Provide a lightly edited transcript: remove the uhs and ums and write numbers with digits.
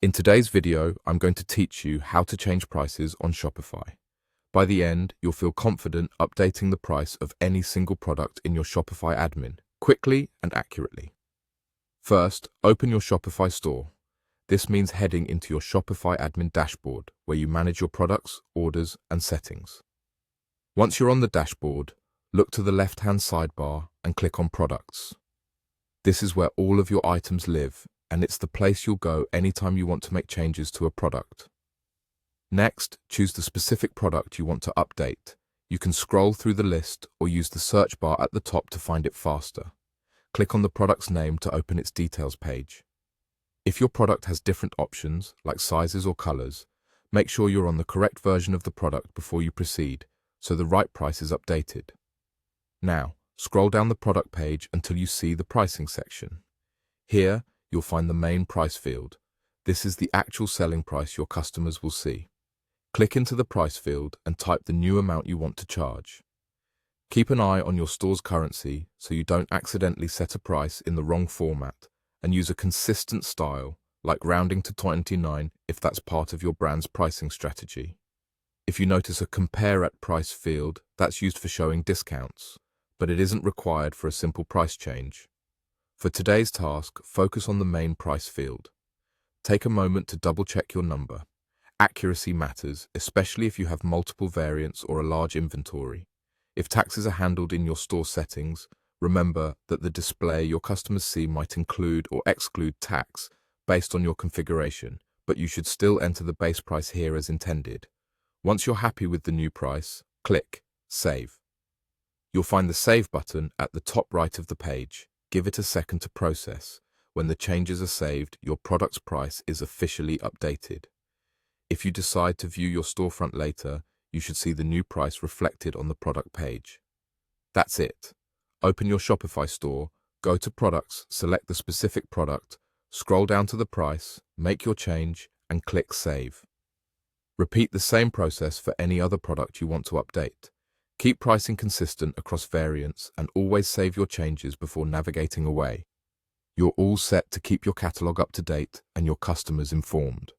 In today's video, I'm going to teach you how to change prices on Shopify. By the end, you'll feel confident updating the price of any single product in your Shopify admin quickly and accurately. First, open your Shopify store. This means heading into your Shopify admin dashboard, where you manage your products, orders, and settings. Once you're on the dashboard, look to the left-hand sidebar and click on Products. This is where all of your items live, and it's the place you'll go anytime you want to make changes to a product. Next, choose the specific product you want to update. You can scroll through the list or use the search bar at the top to find it faster. Click on the product's name to open its details page. If your product has different options, like sizes or colors, make sure you're on the correct version of the product before you proceed, so the right price is updated. Now, scroll down the product page until you see the pricing section. Here, you'll find the main price field. This is the actual selling price your customers will see. Click into the price field and type the new amount you want to charge. Keep an eye on your store's currency so you don't accidentally set a price in the wrong format, and use a consistent style, like rounding to 29 if that's part of your brand's pricing strategy. If you notice a Compare at Price field, that's used for showing discounts, but it isn't required for a simple price change. For today's task, focus on the main price field. Take a moment to double-check your number. Accuracy matters, especially if you have multiple variants or a large inventory. If taxes are handled in your store settings, remember that the display your customers see might include or exclude tax based on your configuration, but you should still enter the base price here as intended. Once you're happy with the new price, click Save. You'll find the Save button at the top right of the page. Give it a second to process. When the changes are saved, your product's price is officially updated. If you decide to view your storefront later, you should see the new price reflected on the product page. That's it. Open your Shopify store, go to Products, select the specific product, scroll down to the price, make your change, and click Save. Repeat the same process for any other product you want to update. Keep pricing consistent across variants and always save your changes before navigating away. You're all set to keep your catalog up to date and your customers informed.